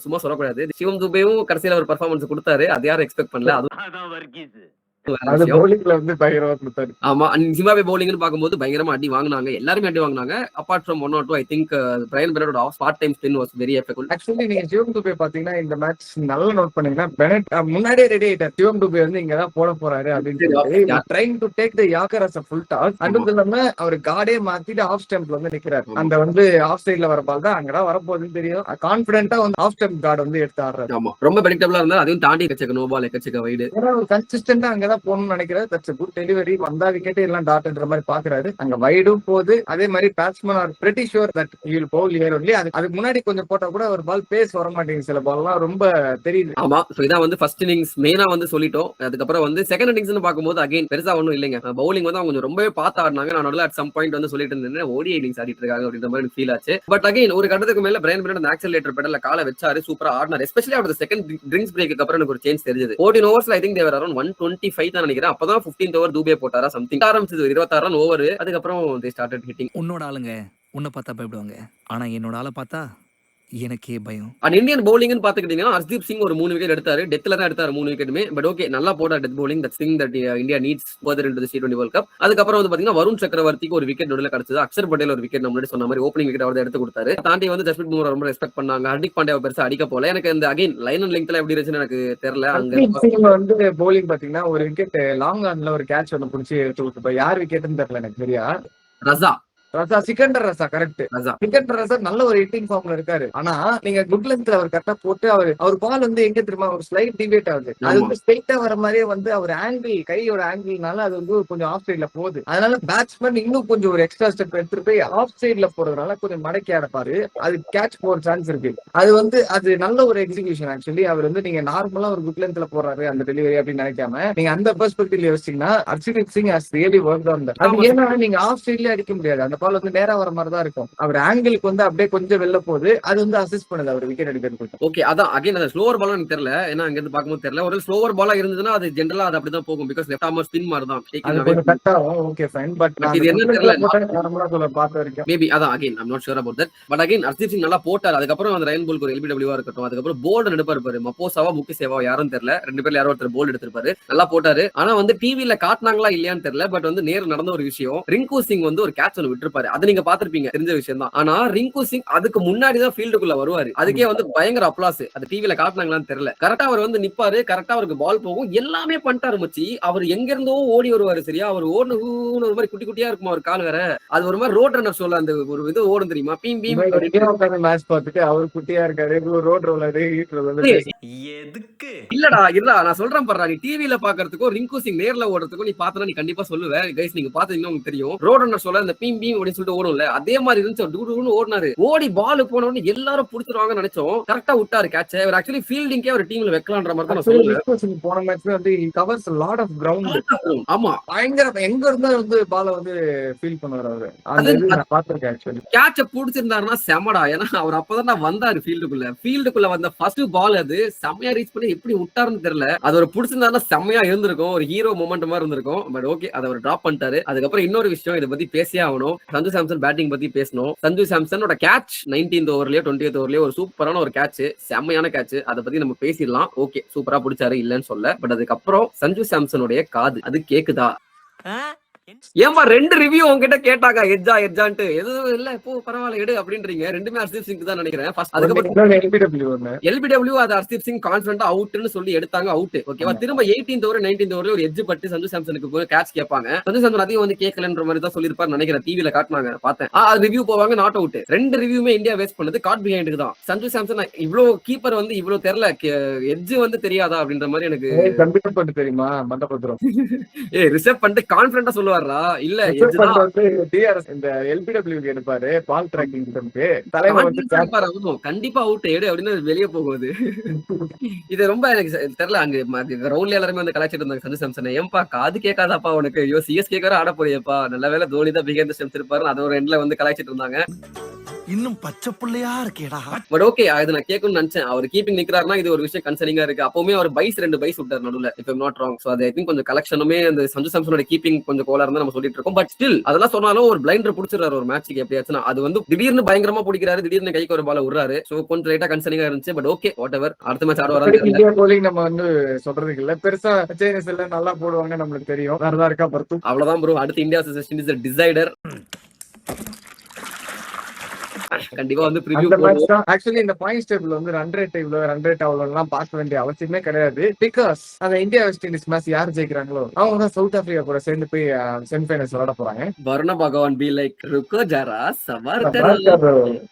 சும்மா சொல்லக்கூடாது. சிவம் துபேவும் கடைசியில ஒரு பெர்ஃபார்மன்ஸ் கொடுத்தாரு. அது யாரும் எக்ஸ்பெக்ட் பண்ணல. அதான் வர்கீஸ். அது பவுலிங்ல வந்து பயங்கரமா கொடுத்தாரு. ஆமா, ஜிம்பாப்வே பவுலிங்னு பாக்கும்போது பயங்கரமா அடி வாங்குனாங்க. எல்லாருமே அடி வாங்குனாங்க. Apart from 1 or 2 I think Brian பெனட்டோட off spot time spin was very effective. Actually நீங்க சிவம் துபே பாத்தீங்கன்னா இந்த மேட்ச் நல்லா நோட் பண்ணீங்கன்னா, பெனட் முன்னாடியே ரெடி ஆயிட்டார். சிவம் துபே வந்து இங்க தான் போட போறாரு அப்படின்னு சொல்லி trying to take the yorker as a full toss. அதுவும் இல்லாம அவர் கார்டே மாத்திட்டு ஆஃப் ஸ்டம்ப்ல வந்து நிக்கிறாரு. அந்த வந்து ஆஃப் சைடுல வர பால் தான் அங்கதான் வரப்போகுதுன்னு தெரியும். கான்பிடென்ட்டா வந்து ஆஃப் ஸ்டம்ப் கார்டு வந்து எடுத்து ஆடுறாரு. ஆமா, ரொம்ப பிரெடிக்டபிளா இருந்தா அதையும் தாண்டி எக்கச்சக்க நோ பால், எக்கச்சக்க வைடு. ஏன்னா கன்சிஸ்டன்டா அங்கதான் போகணும்னு நினைக்கிறாரு. That's good delivery. வந்தா விக்கெட் எல்லாம் டாட்ன்ற மாதிரி பாக்குறாரு. அங்க வைடும் போகுது. அதே மாதிரி batsman are pretty sure that he will bowl here only. அதுக்கு முன்னாடி கொஞ்சம் போட்டா கூட ஒரு பால் பேஸ் வர மாட்டேங்குது. சில பால்லாம் ரொம்ப தெரியுது. ஆமா, சோ இதான் வந்து ஃபர்ஸ்ட் இன்னிங்ஸ் மெயினா வந்து சொல்லிட்டோம். அதுக்கப்புறம் வந்து செகண்ட் இன்னிங்ஸ்னு பாக்கும்போது அகைன் பெருசா ஒண்ணும் இல்லைங்க. பவுலிங் வந்து அவங்க கொஞ்சம் ரொம்பவே பார்த்து ஆடினாங்க. நான் நடுவுல அட் சம் பாயிண்ட் வந்து சொல்லிட்டு இருந்தேன், ஓடி இன்னிங்ஸ் ஆடிட்டு இருக்காங்க அப்படின்ற மாதிரி ஃபீல் ஆச்சு. பட் அகைன் ஒரு கட்டத்துக்கு மேல பிரையன் பெனட் அந்த ஆக்சலரேட்டர் பெடல்ல காலை வச்சாரு. சூப்பரா ஆடினார். எஸ்பெஷலி அவரோட செகண்ட் ட்ரிங்க்ஸ் பிரேக்கு அப்புறம் எனக்கு ஒரு சேஞ்ச் தெரிஞ்சது. 14 ஓவர்ஸ்ல ஐ திங்க் தேவர் அரௌண்ட் 125 தான் நினைக்கிறேன். அப்பதான் 15th ஓவர் தூபே போட்டாரா சம்திங் ஆரம்பிச்சது. 26 ரன் ஓவர். அதுக்கப்புறம் they started hitting. உன்னோட ஆளுங்க உன்னை பார்த்தா பயப்படுவாங்க, ஆனா என்னோட ஆளை பார்த்தா எனக்கே பயம். அண்ட் இந்தியன் பவுலிங்னு பாத்துக்கிட்டீங்கன்னா ஹர்ஷ்தீப் சிங் ஒரு 3 விக்கெட் எடுத்தாரு. டெத்ல தான் எடுத்தாரு 3 விக்கெட்டுமே. பட் ஓகே, நல்லா போட்டார் death bowling. That thing that India needs further into the T20 world cup. அதுக்கப்புறம் வந்து பாத்தீங்கன்னா வருண் சக்கரவர்த்திக்கு ஒரு விக்கெட் நடுவில் கிடைச்சது. அக்ஷர் பட்டேல் ஒரு விக்கெட் முன்னாடி சொன்ன மாதிரி ஓப்பனிங் விக்கெட் அவர் எடுத்து கொடுத்தாரு. தாண்டி வந்து ஜஸ்பிரீத் பும்ரா ரொம்ப ரெஸ்பெக்ட் பண்ணாங்க. ஹர்திக் பாண்டியா பெருசா அடிக்க போல. எனக்கு இந்த அகைன் லைன் அண்ட் லெங்த்ல எப்படி இருந்துச்சுன்னு எனக்கு தெரியல. அங்க வந்து பவுலிங் பாத்தீங்கன்னா ஒரு விக்கெட் லாங் ஆன்ல ஒரு கேட்ச் ஒன்று பிடிச்சி எடுத்து கொடுத்து யார் விக்கெட்னு தெரியல எனக்கு சரியா. ரஸா சிக்கண்டர் ரஸா கரெக்ட். சிக்கண்டர் ரஸா நல்ல ஒரு ஹிட்டிங் ஃபார்ம்ல இருக்காரு. ஆனா நீங்க குட் லென்த்ல அவர் கரெக்டா போட்டு அவர் பால் வந்து எங்க தெரியுமா ஒரு ஸ்லைட் டிவேட் ஆகுது. அது வந்து ஸ்ட்ரைட்டா வர மாதிரியே வந்து அவர் ஆங்கிள் கையோட ஆங்கிள்னால அது வந்து கொஞ்சம் ஆஃப் சைட்ல போகுது. அதனால பேட்ஸ்மேன் இன்னும் கொஞ்சம் ஒரு எக்ஸ்ட்ரா ஸ்டெப் எடுத்துட்டு போய் ஆஃப் சைட்ல போறதுனால கொஞ்சம் மடக்கி ஆடப்பாரு. அது கேட்ச் போற சான்ஸ் இருக்கு. அது நல்ல ஒரு எக்ஸிகியூஷன். ஆக்சுவலி அவர் வந்து நீங்க நார்மலா ஒரு குட் லென்த்ல போறாரு அந்த டெலிவரி அப்படின்னு நினைக்காம நீங்க அந்த பெர்ஸ்பெக்டிவ்ல யோசிச்சீங்கன்னா Harshdeep Singh has really worked on that. அது ஏன்னா நீங்க ஆஃப் சைட்லயே அடிக்க முடியாது. அந்த பால் வந்து நேரா வர மாதிரி தான் இருக்கும். அவர் ஆங்கிளுக்கு வந்து அப்படியே கொஞ்சம் வெளில போகுது. அது வந்து அசிஸ்ட் பண்ணுது அவர் விக்கெட் எடுக்கிறது. ஓகே, அதான் அகைன் அந்த ஸ்லோவர் பால் எனக்கு தெரியல. ஏன்னா அங்க இருந்து பார்க்கும்போது தெரியல. ஒரு ஸ்லோவர் பாலா இருந்ததுன்னா அது ஜெனரலா அது அப்படிதான் போகும். பிகாஸ் லெஃப்ட் ஆர்மர் ஸ்பின் மாதிரி தான். அது கொஞ்சம் கட் ஆகும். Okay fine. பட் இது என்ன தெரியல. நார்மலா சொல்ல பார்த்த வரைக்கும் மேபி அதான் again I'm not sure about that. But again Harshdeep Singh நல்லா போட்டார். அதுக்கப்புறம் அந்த ரயன் போல்க்கு ஒரு LBW இருக்கட்டும். அதுக்கப்புறம் போல்ட் எடுப்பாரு. மப்போசாவா முக்கிசேவா யாரும் தெரியல. ரெண்டு பேர்ல யாரோ ஒருத்தர் போல்ட் எடுத்திருப்பாரு. நல்லா போட்டாரு. ஆனா வந்து டிவில காட்டினாங்களா இல்லையான்னு தெரியல. பட் வந்து நேர் நடந்த ஒரு விஷயம், ரிங்கு சிங் வந்து ஒரு கேட்ச் ஒன்று விட்டுருப்பாரு. அது நீங்க பாத்திருப்பீங்க, தெரிஞ்ச விஷயம் தான். ஆனா ரிங்கு சிங் அதுக்கு முன்னாடிதான் ஃபீல்டுக்குள்ள வருவாரு. அதுக்கே வந்து பயங்கர அப்ளாஸ். அது டிவில காட்டினாங்களான்னு தெரியல. கரெக்டா அவர் வந்து நிப்பாரு. கரெக்டா அவருக்கு பால் போகும். எல்லாமே பண்ணிட்டாரு மச்சி. அவர் எங்க இருந்தோ ஓடி வருவாரு. சரியா, அவர் ஓடுன ஒரு மாதிரி குட்டி குட்டியா இருக்கும் அவர் கால் வேற. அது ஒரு மாதிரி ரோட் ரன்னர் சொல்ல அந்த ஒரு இது ஓடும் தெரியுமா, பீம் பீம் மேட்ச் பார்த்துட்டு அவர் குட்டியா இருக்காரு, ரோட் ரோலரு எதுக்கு இல்லடா இல்ல நான் சொல்றேன் பாரு. நீ டிவில பாக்குறதுக்கும் ரிங்கு சிங் நேர்ல ஓடுறதுக்கும் நீ பார்த்தா நீ கண்டிப்பா சொல்லுவேன். கைஸ் நீங்க பாத்தீங்கன்னா உங்களுக்கு தெரியும். ரோட் ரன்னர் சொல்ல இந்த பீம் பீம் அப்படின்னு சொல்லிட்டு ஓடும்ல, அதே மாதிரி இருந்துச்சு. டூடுன்னு ஓடினாரு. ஓடி பால் போன உடனே எல்லாரும் புடிச்சிருவாங்கன்னு நினைச்சோம். கரெக்டா விட்டாரு கேட்ச். அவர் ஆக்சுவலி ஃபீல்டிங்கே அவர் டீம்ல வைக்கலான்ற மாதிரி தான் நான் சொல்லுவேன். போன மேட்ச்ல வந்து கவர்ஸ் லாட் ஆஃப் கிரவுண்ட். ஆமா, பயங்கர எங்க இருந்தா வந்து பால வந்து ஃபீல் பண்ணுவாரு அவரு. அது நான் பாத்திருக்கேன். ஆக்சுவலி கேட்ச புடிச்சிருந்தாருன்னா செமடா. ஏன்னா அவர் அப்பதான் வந்தாரு ஃபீல்டுக்குள்ள வந்த ஃபர்ஸ்ட் பால் அது செம்மையா ரீச் பண்ணி எப்படி விட்டாருன்னு தெரியல. அது ஒரு புடிச்சிருந்தாருன்னா செம்மையா இருந்திருக்கும். ஒரு ஹீரோ மொமெண்ட் மாதிரி இருந்திருக்கும். பட் ஓகே, அதை அவர் டிராப் பண்ணிட்டாரு. அதுக்கப்புறம் இன்னொரு விஷயம் இதை பத்தி பேசியே ஆகணும். சஞ்சு சாம்சன் பேட்டிங் பத்தி பேசணும். சஞ்சு சாம்சனோட கேட்ச் 19th ஓவர்லயோ 20th ஓவர்லயோ ஒரு சூப்பரான ஒரு கேட்ச், செம்மையான கேட்ச். அதை பத்தி நம்ம பேசிடலாம். ஓகே, சூப்பரா பிடிச்சாரு இல்லன்னு சொல்ல. பட் அதுக்கப்புறம் சஞ்சு சாம்சனுடைய காது அது கேக்குதா? ஏமா 2 ரிவ்யூ உங்ககிட்ட கேட்டாங்க எட்ஜான்ட்டு. எதுவும் இல்ல இப்போ பரவாயில்ல எடு அப்படின்றீங்க. ரெண்டுமே ஹர்ஷ்தீப் சிங் தான் நினைக்கிறேன். அதுக்கப்புறம் LBW அது ஹர்ஷ்தீப் சிங் கான்ஃபிடன்டா அவுட்னு சொல்லி எடுத்தாங்க. அவுட் ஓகேவா. திரும்ப 18th ஓவர் 19th ஓவர்ல ஒரு எட்ஜ் பட்டு சஞ்சு சாம்சனுக்கு போய் கேட்ச் கேட்பாங்க. சஞ்சு சாம்சன் அதையும் வந்து கேட்கலன்ற மாதிரி தான் சொல்லிருப்பாரு நினைக்கிறேன். டிவில காட்டினாங்க பார்த்தேன். ரிவ்யூ போவாங்க நாட் அவுட். 2 ரிவ்யூமே இந்தியா வேஸ்ட் பண்ணது காட் பிஹைண்டுக்கு தான். சஞ்சு சாம்சன் இவ்வளவு கீப்பர் வந்து இவ்வளவு தெரியல, எட்ஜ் வந்து தெரியாதா அப்படின்ற மாதிரி எனக்கு கம்ப்யூட்டர் பண்ணி தெரியுமா மண்டபத்திரம். ரிசர்வ் பண்ணிட்டு கான்ஃபிடன்டா சொல்லுவாரா இல்ல இந்த LBW எடுப்பாரு பால் ட்ராக்கிங் தலைவர் வந்து கண்டிப்பா அவுட் எடு அப்படின்னு வெளியே போகுது. இது ரொம்ப எனக்கு தெரியல. அங்க ரவுண்ட்ல எல்லாருமே வந்து கலாச்சிட்டு இருந்தாங்க சஞ்சு சாம்சன். ஏன்பா காது கேட்காதாப்பா உனக்கு? CSK ஆட போறியப்பா, நல்ல வேலை தோனி தான் பிகேண்ட் ஸ்டெம்ஸ் இருப்பாரு. அது ஒரு எண்ட்ல வந்து கலாச்சிட்டு இருந்தாங்க. இன்னும் பச்சை புள்ளையா இருக்கேடா. பட் ஓகே, அது நான் கேட்கணும்னு நினைச்சேன். அவர் கீப்பிங் நிக்கிறாருன்னா இது ஒரு விஷயம் கன்சர்னிங்கா இருக்கு. அப்பவுமே அவர் 2 பைஸ் விட்டார் நடுவுல, if I'm not wrong. So அது ஐ திங்க் கொஞ்சம் கலெக்ஷனுமே அந்த சஞ்சு சாம்சனோட கீப்பிங் கொஞ்சம் கோலா இருந்தா நம்ம சொல்லிட்டு இருக்கோம். பட் ஸ்டில் அதெல்லாம் சொன்னாலும் ஒரு பிளைண்டர் புடிச்சிடறாரு ஒரு மேட்சுக்கு எப்படியாச்சுன்னா. அது வந்து திடீர்னு பயங்கரமா பிடிக்கிறாரு, திடீர்னு கைக்கு ஒரு பால விடுறாரு. சோ கொஞ்சம் லைட்டா கன்சர்னிங்கா இருந்துச்சு. But okay, what ever. அடுத்த மேட்ச் ஆடுவாரு. இந்தியா போலிங் நம்ம வந்து சொல்றதுக்கு இல்ல, பெருசா சைனீஸ் எல்லாம் நல்லா போடுவாங்க நம்மளுக்கு தெரியும். வேறதா இருக்கா பொறுத்து அவ்வளவுதான் ப்ரோ. அடுத்து இந்தியா வெஸ்ட் இண்டீஸ் டிசைடர். கண்டிப்பா வந்து ப்ரிவியூ போடுவோம். ஆக்சுவலி இந்த பாயிண்ட்ஸ் டேபிள் வந்து ரன் ரேட் அவ்வளவுலாம் பார்க்க வேண்டிய அவசியமே கிடையாது. பிகாஸ் அந்த இந்தியா வெஸ்ட் இண்டீஸ் மேட்ச் யார் ஜெயிக்கிறாங்களோ அவங்க தான் சவுத் ஆப்பிரிக்கா கூட சேர்ந்து போய் செமிஃபைனல்ஸ் விளையாட போறாங்க. வருண பகவான் பி லைக் ருக்கோ ஜரா சவார்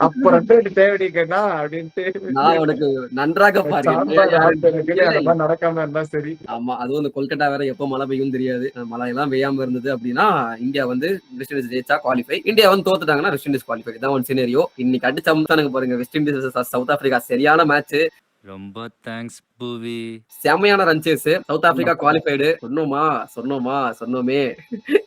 அப்ப ரன் ரேட் தேவடி கேட்டா அப்படின்ட்டு நான் உனக்கு நன்றாக பாருங்க நடக்காம இருந்தா சரி. ஆமா, அதுவும் இந்த கொல்கட்டா வேற எப்போ மழை பெய்யும் தெரியாது. மழை எல்லாம் பெய்யாம இருந்தது அப்படின்னா இந்தியா வந்து வெஸ்ட் இண்டீஸ் ஜெயிச்சா குவாலிஃபை, இந்தியா வந்து தோத்துட்டாங்கன்னா வெஸ்ட் இண்டீஸ் குவாலிஃபை. தான் ஒரு சினரியோ. இன்னைக்கு அடிச்சு அமுத்தானுங்க பாருங்க வெஸ்ட் இண்டீஸ் சவுத் ஆப்பிரிக்கா. சரியான மேட்ச். ரொம்ப தேங்க்ஸ் பூவி. செமையான run chase. South Africa qualified. சொன்னோமே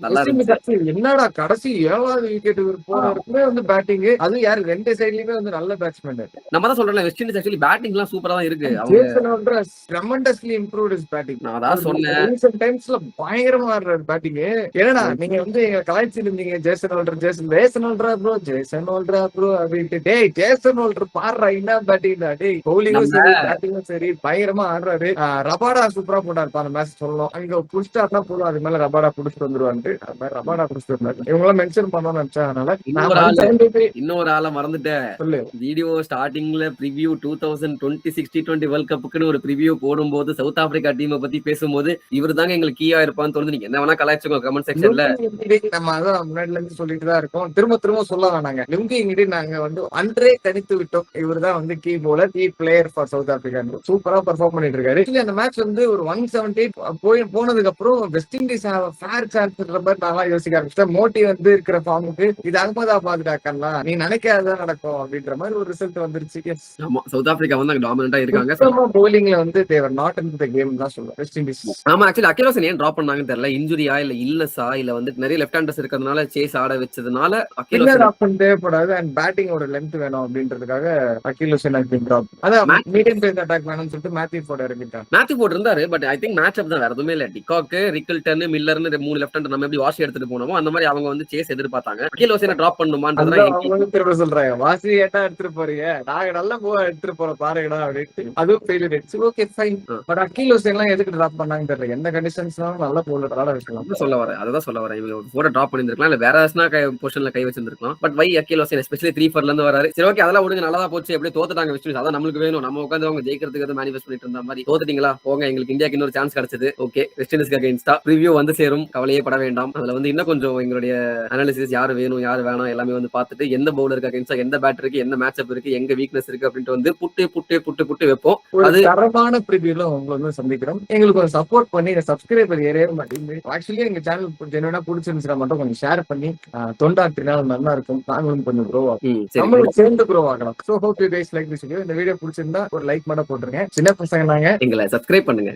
நல்லா இருந்துச்சு. என்னடா கடைசி 7வது விக்கெட் போறதுக்குமே வந்து பேட்டிங், அது யாரு 2 சைட்லயுமே வந்து நல்ல பேட்ஸ்மேன். நம்ம தான் சொல்றேன் வெஸ்ட் இண்டீஸ் ஆக்சுவலி பேட்டிங் எல்லாம் சூப்பரா தான் இருக்கு. Jason holder tremendously improved his batting. நான் அதான் சொன்னேன். ரீசன்ட் டைம்ஸ்ல பயங்கரமா ஆடுறாரு பேட்டிங். ஏன்னா நீங்க வந்து எங்க கலாய்ச்சிருந்தீங்க ஜேசன் ஹோல்டர் ப்ரோ அப்படின்ட்டு. டேய் ஜேசன் ஹோல்டர் பாடுறா என்ன பேட்டிங் தான். டேய் பவுலிங்கும் சரி பேட்டிங்கும் சரி பயங்கரமா ஆடுறாரு. ரபாடா சூப்பரா போட்டாரு அந்த மேட்ச் சொல்லணும். அங்க புடிச்சிட்டாருன்னா போதும், அது மேல ரபாடா புடிச்சிட்டு வந்துருவான்ட்டு. அது மாதிரி ரபாடா புடிச்சிட்டு வந்தாரு. இவங்க எல்லாம் மென்ஷன் பண்ணணும்னு நினைச்சா அதனால இன்னொரு ஆளை மறந்துட்டேன். சொல்லு. வீடியோ ஸ்டார்டிங்ல ப்ரிவியூ 2026 T20 வேர்ல்ட் கப்புக்குன்னு ஒரு ப்ரிவியூ போடும்போது சவுத் ஆப்பிரிக்கா டீமை பத்தி பேசும்போது இவர் தாங்க எங்களுக்கு கீயா இருப்பான்னு தோணுது. நீங்க என்ன வேணா கலாய்ச்சுக்கோங்க கமெண்ட் செக்ஷன்ல. நம்ம அதான் முன்னாடில இருந்து சொல்லிட்டு தான் இருக்கோம். திரும்ப சொல்ல வேணாங்க. லுங்கி இங்கிட்டு நாங்க வந்து அன்றே தனித்து விட்டோம். இவர் தான் வந்து key bowler, key player for South Africa. சூப்பரா பெர்ஃபார்ம் பண்ணிட்டு இருக்காரு. அந்த மேட்ச் வந்து ஒரு 178 போனதுக்கு அப்புறம் வெஸ்ட் இண்டீஸ் ஃபேர் சான்ஸ் மாதிரி நான் யோசிக்க ஆரம்பிச்சேன். மோட்டி வந்து இருக்கிற ஃபார்முக்கு இது அகமதாபாத்காரலாம் நீ நினைக்காதான் நடக்கும் அப்படின்ற மாதிரி ஒரு ரிசல்ட் வந்துருச்சு. ஆமா சவுத் ஆப்பிரிக்கா வந்து டாமினண்டா இருக்காங்க. பவுலிங்ல வந்து தேவர் நாட் இன் தி கேம் தான் சொல்லுவேன் வெஸ்ட் இண்டீஸ். ஆமா ஆக்சுவலி அகில் ஹசன் ஏன் டிராப் பண்ணாங்கன்னு தெரியல. இன்ஜுரியா இல்ல இல்லஸா இல்ல வந்து நிறைய லெஃப்ட் ஹேண்டர்ஸ் இருக்கிறதுனால சேஸ் ஆட வச்சதுனால அகில் ஹசன் ஆப்ஷன் தேவைப்படாது அண்ட் பேட்டிங்கோட லென்த் வேணும் அப்படின்றதுக்காக அகில் ஹசன் டிராப். அதான் மீடியம் பேஸ் அட்டாக் வேணும்னு சொல்லிட்டு மேத்யூ ஃபோர்ட் இறங்கிட்டான். மேத்யூ ஃபோர்ட் இருந்தாரு. பட் ஐ திங்க் மேட்ச் அப் தான், வேற எதுவுமே இல்ல. டிகாக், ரிக்கில்டன், மில்லர்னு 3 லெஃப்ட் ஹேண்டர் நம்ம எப்படி வாஷி எடுத்துட்டு போனோமோ அந்த மாதிரி அவங்க வந்து சேஸ் எதிர்பார்த்தாங்க. அகில் ஹசனை டிராப் பண்ணுமான்றதுதான் திரும்ப சொல்றாங்க. வாசி ஏட்டா எடுத்துட்டு போறீங்க, நாங்க நல்ல போவா எடுத்துட்டு போறோம் பாருங்கடா அப்படின்ட்டு. அதுவும் ஃபெயிலியர் ஆயிடுச்சு. Okay fine. பட் அகில் ஹசன் எல்லாம் எதுக்கு டிராப் பண்ணாங்கன்னு தெரியல. எந்த கண்டிஷன்ஸ்னாலும் நல்ல போலர் ஆட வைக்கலாம் சொல்ல வரேன். அதான் சொல்ல வரேன். இவங்க ஃபோர்ட் டிராப் பண்ணிருக்கலாம், இல்ல வேற பொசிஷன்ல கை வச்சிருந்திருக்கலாம். But why Akeal Hosein especially 3-4 ல இருந்து வராரு. சரி ஓகே அதெல்லாம் விடுங்க, நல்லா போச்சு. எப்படியே தோத்துட்டாங்க வெஸ்ட் இண்டீஸ், அதான் நம்மளுக்கு வேணும். நம்ம உட்காந்து அவங்க ஜெயிக்கிறதுக்கு மேனிஃபெஸ்ட் பண்ணிட்டு இருந்த மாதிரி தோத்துட்டீங்களா போங்க, எங்களுக்கு இந்தியாக்கு இன்னொரு சான்ஸ் கிடைச்சது. ஓகே வெஸ்ட் இண்டீஸ்க்கு அகைன்ஸ்டா ரிவ்யூ வந்து சேரும், கவலையே பட வேண்டாம். அதுல வந்து இன்னும் கொஞ்சம் எங்களுடைய அனாலிசிஸ் யாரு வேணும் யாரு வேணாம் எல்லாமே வந்து பார்த்துட்டு எந்த பவுலருக்கு அகைன்ஸ்டா எந்த பேட்டருக்கு என்ன மேட்ச் அப் இருக்கு எங்க வீக்னஸ் இருக்கு அப்படின்ட்டு வந்து புட்டு வைப்போம். அது தரமான ப்ரிவியூல உங்களை வந்து சந்திக்கிறோம். எங்களுக்கு ஒரு சப்போர்ட் பண்ணி சப்ஸ்கிரைபர் ஏறவே மாட்டேங்குது. ஆக்சுவலி எங்க சேனல் ஜெனுவனா பிடிச்சிருந்துச்சுன்னா மட்டும் கொஞ்சம் ஷேர் பண்ணி தொண்டாற்றினால் நல்லா இருக்கும். நாங்களும் கொஞ்சம் க்ரோ ஆகும், நம்மளும் சேர்ந்து க்ரோ ஆகலாம். So hope you guys like this video. இந்த வீடியோ பிடிச்சிருந்தா ஒரு லைக் மட்டும் போட்டுருங்க. சின்ன பசங்க நாங்க, எங்களை சப்ஸ்கிரைப் பண்ணுங்க.